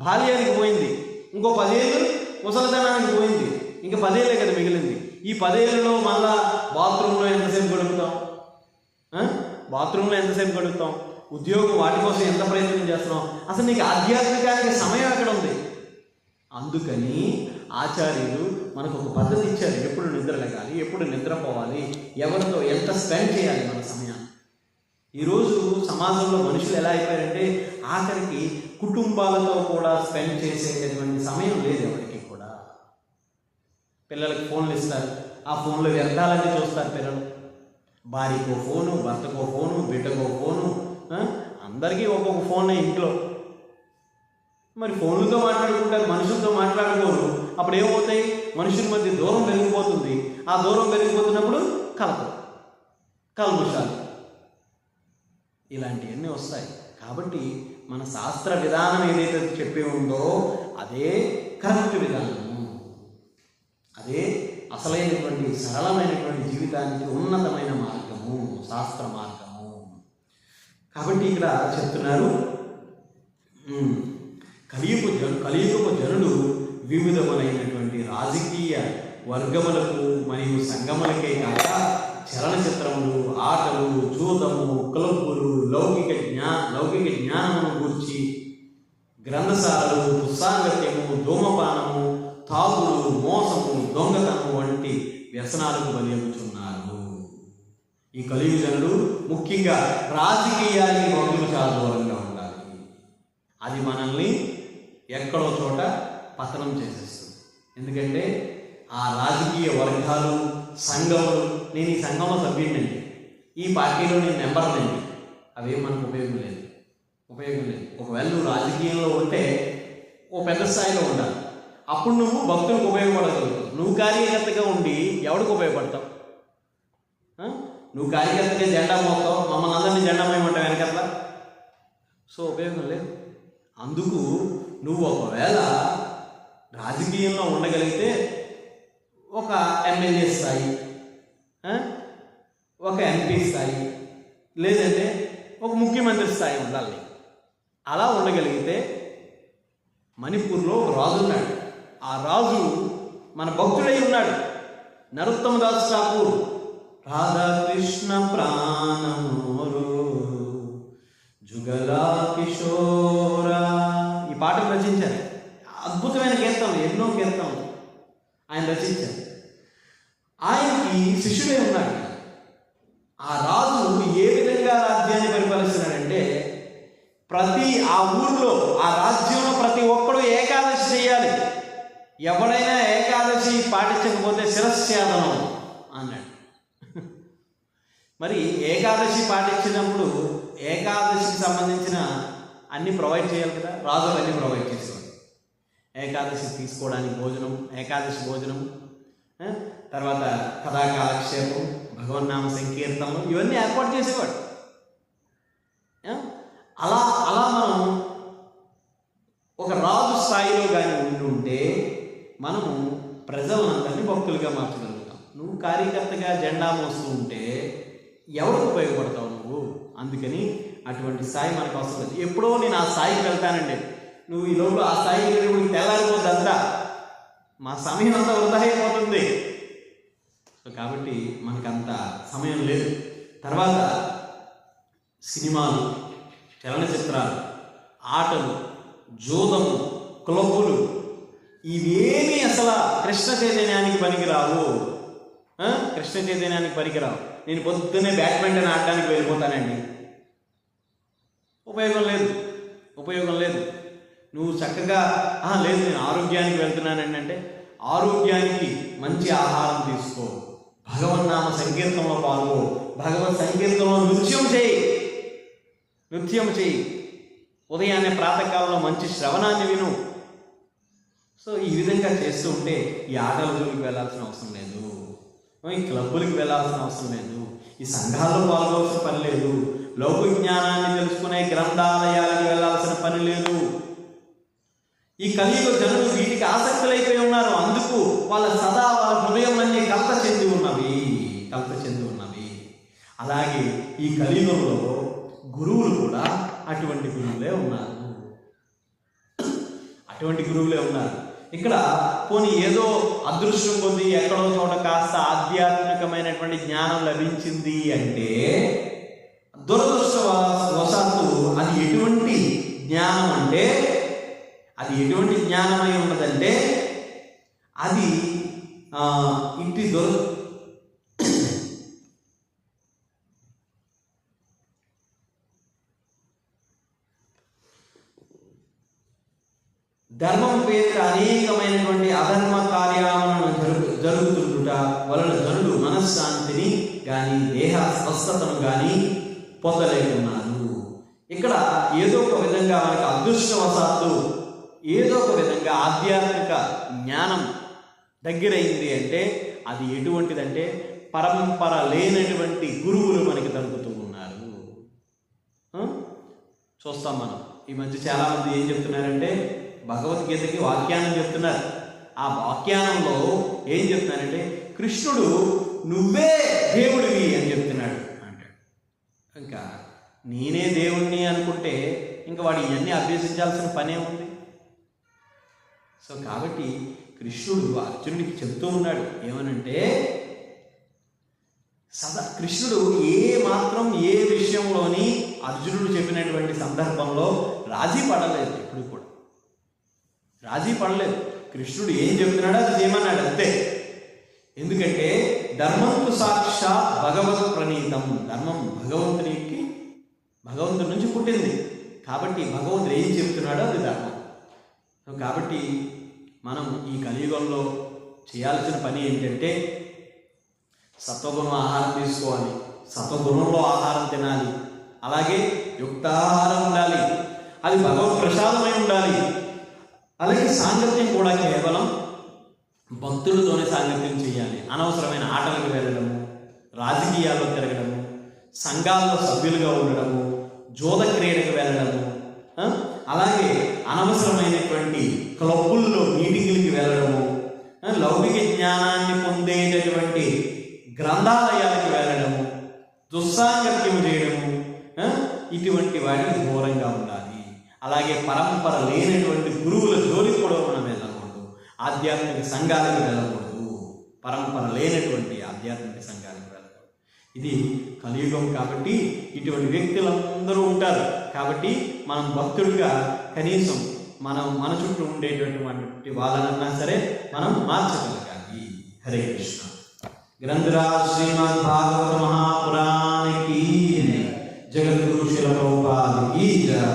బాల్యానికి పోయింది, ఇంకో 10 ఏళ్ళు ముసలితనానికి పోయింది, ఇంకా 10 ఏళ్ళే కదా మిగిలింది. ఈ 10 ఏళ్ళలో మళ్ళా బాత్రూంలో ఎంతసేపు గడుపుతాం? బాత్రూంలో ఎంతసేపు గడుపుతాం? ఉద్యోగం, వాటి కోసం ఎంత ప్రయత్నం చేస్తున్నాం? అసలు నీకు ఆధ్యాత్మికానికి సమయం ఎక్కడ ఉంది? అందుకని ఆచార్యులు మనకు ఒక పద్ధతి ఇచ్చారు. ఎప్పుడు నిద్ర లేగాలి, ఎప్పుడు నిద్రపోవాలి, ఎవరితో ఎంత స్పెండ్ చేయాలి మన సమయాన్ని. ఈరోజు సమాజంలో మనుషులు ఎలా అయిపోయారంటే ఆఖరికి కుటుంబాలతో కూడా స్పెండ్ చేసేటటువంటి సమయం లేదు ఎవరికి కూడా. పిల్లలకు ఫోన్లు ఇస్తారు, ఆ ఫోన్లో వ్యర్థాలన్నీ చూస్తారు పిల్లలు. భార్యకో ఫోను, భర్తకో ఫోను, బిడ్డకో ఫోను, అందరికీ ఒక్కొక్క ఫోన్ ఇంట్లో. మరి ఫోన్లతో మాట్లాడుకుంటారు, మనుషులతో మాట్లాడుకోరు. అప్పుడు ఏమవుతాయి? మనుషుల మధ్య దూరం పెరిగిపోతుంది. ఆ దూరం పెరిగిపోతున్నప్పుడు కలపలు, కల్ముషాలు, ఇలాంటివన్నీ వస్తాయి. కాబట్టి మన శాస్త్ర విధానం ఏదైతే చెప్పి ఉందో అదే కరెక్ట్ విధానము, అదే అసలైనటువంటి సరళమైనటువంటి జీవితానికి ఉన్నతమైన మార్గము, శాస్త్ర మార్గము. కాబట్టి ఇక్కడ చెప్తున్నారు, కలియుగపు జనులు వివిధములైనటువంటి రాజకీయ వర్గములకు మరియు సంగములకే కాక చలనచిత్రములు, ఆటలు, జూదము, క్లబ్బులు, లౌకిక జ్ఞానమును గూర్చి గ్రంథశాలలు, పుస్సాంగత్యము, ధూమపానము, తాగుడు, మోసము, దొంగతనము వంటి వ్యసనాలకు బలియగుచున్నారు. ఈ కలియుగ జనులు ముఖ్యంగా రాజకీయానికి భక్తులు చాలా దూరంగా ఉండాలి. అది మనల్ని ఎక్కడో చోట పతనం చేసేస్తుంది. ఎందుకంటే ఆ రాజకీయ వర్గాలు, సంఘములు, నేను ఈ సంఘంలో సభ్యుడినండి, ఈ పార్టీలో నేను మెంబర్నండి, అవేం మనకు ఉపయోగం లేదు. ఒకవేళ నువ్వు రాజకీయంలో ఉంటే ఓ పెద్ద స్థాయిలో ఉండాలి, అప్పుడు నువ్వు భక్తులకు ఉపయోగపడగలుగుతావు. నువ్వు కార్యకర్తగా ఉండి ఎవరికి ఉపయోగపడతావు? నువ్వు కార్యకర్తగా జెండా మోస్తావు, మమ్మల్ని అందరినీ జెండా మోయమంటావు వెనకట్లా. సో ఉపయోగం లేదు. అందుకు నువ్వు ఒకవేళ రాజకీయంలో ఉండగలిగితే ఒక ఎమ్మెల్యే స్థాయి, ఒక ఎంపీ స్థాయి, లేదంటే ఒక ముఖ్యమంత్రి స్థాయి ఉండాలి. అలా ఉండగలిగితే మణిపూర్లో ఒక రాజు ఉన్నాడు. ఆ రాజు మన భక్తుడై ఉన్నాడు, నరోత్తమ దాస్ ఠాకూర్. రాధాకృష్ణ ప్రాణమోరు జుగలా కిషోరా, ఈ పాటను రచించారు. అద్భుతమైన కీర్తనలు, ఎన్నో కీర్తనలు ఆయన రచించారు. ఆయనకి శిష్యుడే ఉన్నాడు. ఆ రాజు ఏ విధంగా రాజ్యాన్ని పరిపాలిస్తున్నాడంటే, ఆ ఊరిలో, ఆ రాజ్యంలో ప్రతి ఒక్కడు ఏకాదశి చేయాలి. ఎవడైనా ఏకాదశి పాటించకపోతే శిరస్ఛేదనం అన్నాడు. మరి ఏకాదశి పాటించినప్పుడు ఏకాదశికి సంబంధించిన అన్ని ప్రొవైడ్ చేయాలి కదా, రాజు అన్నీ ప్రొవైడ్ చేసేవాడు. ఏకాదశి తీసుకోవడానికి భోజనం, ఏకాదశి భోజనం, తర్వాత కథాకాలక్షేపం, భగవన్నామ సంకీర్తనలు, ఇవన్నీ ఏర్పాటు చేసేవాడు. అలా మనం ఒక రాజు స్థాయిలో కానీ ఉంటే మనము ప్రజలందరినీ భక్తులుగా మార్చగలుగుతాం. నువ్వు కార్యకర్తగా జెండా మోస్తూ ఉంటే ఎవరికి ఉపయోగపడతావు నువ్వు? అందుకని అటువంటి స్థాయి మనకు అవసరం లేదు. ఎప్పుడో నేను ఆ స్థాయికి వెళ్తానండి, నువ్వు ఈ లోపల ఆ స్థాయికి వెళ్ళి తెల్లారిపోద్ది అంతా, మా సమయం అంతా వృధా అయిపోతుంది. సో కాబట్టి మనకంత సమయం లేదు. తర్వాత సినిమాలు, చలనచిత్రాలు, ఆటలు, జూదము, క్లబ్బులు, ఇవేమీ అసలు కృష్ణ చైతన్యానికి పనికిరావు. కృష్ణ చైతన్యానికి పనికిరావు. నేను పొద్దున్నే బ్యాడ్మింటన్ ఆడడానికి వెళ్ళిపోతానండి, ఉపయోగం లేదు. నువ్వు చక్కగా లేదు నేను ఆరోగ్యానికి వెళ్తున్నానండి అంటే, ఆరోగ్యానికి మంచి ఆహారం తీసుకో, భగవన్నామ సంకీర్తనలో పాల్గొ, భగవత్ సంకీర్తనలో నృత్యం చేయి, ఉదయాన్నే ప్రాతకాలంలో మంచి శ్రవణాన్ని విను. సో ఈ విధంగా చేస్తూ ఉంటే ఈ ఆటల జోలికి వెళ్ళాల్సిన అవసరం లేదు, ఈ క్లబ్బులకి వెళ్ళాల్సిన అవసరం లేదు, ఈ సంఘాల్లో పాల్గొవాల్సిన పని లేదు, లౌకిక జ్ఞానాన్ని తెలుసుకునే గ్రంథాలయాలకు వెళ్ళాల్సిన పని లేదు. ఈ కలియుగ జనులు వీటికి ఆసక్తులైపోయి ఉన్నారు. అందుకు వాళ్ళ హృదయం అన్నీ కలత చెంది ఉన్నవి. అలాగే ఈ కలియుగంలో గురువులు కూడా అటువంటి గురువులే ఉన్నారు. ఇక్కడ పోనీ ఏదో అదృష్టం కొద్దీ ఎక్కడో చోట కాస్త ఆధ్యాత్మికమైనటువంటి జ్ఞానం లభించింది అంటే, దురదృష్టవశాత్తు అది ఎటువంటి జ్ఞానం అంటే, అది ఎటువంటి జ్ఞానమై ఉన్నదంటే, అది ధర్మం పేరిట అనేకమైనటువంటి అధర్మ కార్యాలను జరుగుతుంట వలన జనులు మనశ్శాంతిని కానీ దేహ స్వస్థతను కానీ పొందలేకున్నారు. ఇక్కడ ఏదో ఒక విధంగా మనకి అదృష్టవశాత్తు ఏదో ఒక విధంగా ఆధ్యాత్మిక జ్ఞానం దగ్గరైంది అంటే, అది ఎటువంటిదంటే పరంపర లేనటువంటి గురువులు మనకి దొరుకుతూ ఉన్నారు. చూస్తాం మనం. ఈ మధ్య చాలామంది ఏం చెప్తున్నారంటే భగవద్గీతకి వాక్యానం చెప్తున్నారు. ఆ వాక్యానంలో ఏం చెప్తున్నారంటే కృష్ణుడు నువ్వే దేవుడివి అని చెప్తున్నాడు అంటాడు. ఇంకా నేనే దేవుణ్ణి అనుకుంటే ఇంకా వాడు ఇవన్నీ అభ్యసించాల్సిన పనే ఉంది. సో కాబట్టి కృష్ణుడు అర్జునుడికి చెప్తూ ఉన్నాడు ఏమనంటే కృష్ణుడు ఏ విషయంలోని అర్జునుడు చెప్పినటువంటి సందర్భంలో రాజీ పడలేదు. ఎప్పుడు కూడా రాజీ పడలేదు. కృష్ణుడు ఏం చెప్తున్నాడో అది చేయమన్నాడు అంతే. ఎందుకంటే ధర్మంతు సాక్షాత్ భగవత్ ప్రణీతం. ధర్మం భగవంతుడి నుంచి పుట్టింది కాబట్టి భగవంతుడు ఏం చెప్తున్నాడో అది ధర్మం. కాబట్టి మనం ఈ కలియుగంలో చేయాల్సిన పని ఏంటంటే సత్వగుణం ఆహారం తీసుకోవాలి, సత్వగుణంలో ఆహారం తినాలి, అలాగే యుక్తాహారం ఉండాలి, అది భగవత్ ప్రసాదమై ఉండాలి. అలాగే సాంగత్యం కూడా కేవలం భక్తులతోనే సాంగత్యం చేయాలి. అనవసరమైన ఆటలకు వెళ్ళడము, రాజకీయాల్లో తిరగడము, సంఘాల్లో సభ్యులుగా ఉండడము, జోద క్రీడకు వెళ్ళడము, అలాగే అనవసరమైనటువంటి క్లబ్బుల్లో మీటింగులకి వెళ్ళడము, లౌకిక జ్ఞానాన్ని పొందేటటువంటి గ్రంథాలయాలకు వెళ్ళడము, దుస్సాంగత్యం చేయడము, ఇటువంటి వాటికి దూరంగా ఉండాలి. అలాగే పరంపర లేనటువంటి గురువుల జోలికి కూడా మనం వెళ్ళకూడదు. ఆధ్యాత్మిక సంఘాలకు వెళ్ళకూడదు. పరంపర లేనటువంటి ఆధ్యాత్మిక సంఘాలకు వెళ్ళకూడదు. ఇది కలియుగం కాబట్టి ఇటువంటి వ్యక్తులందరూ ఉంటారు. కాబట్టి మనం భక్తుడిగా కనీసం మన చుట్టూ ఉండేటటువంటి వాళ్ళనన్నా సరే మనం మార్చగలగాలి. హరే కృష్ణ. గ్రంథరాజ్ శ్రీమద్ భాగవత మహాపురాణ కీ జగద్గురు శిల ప్రభుపాద కీ జయ.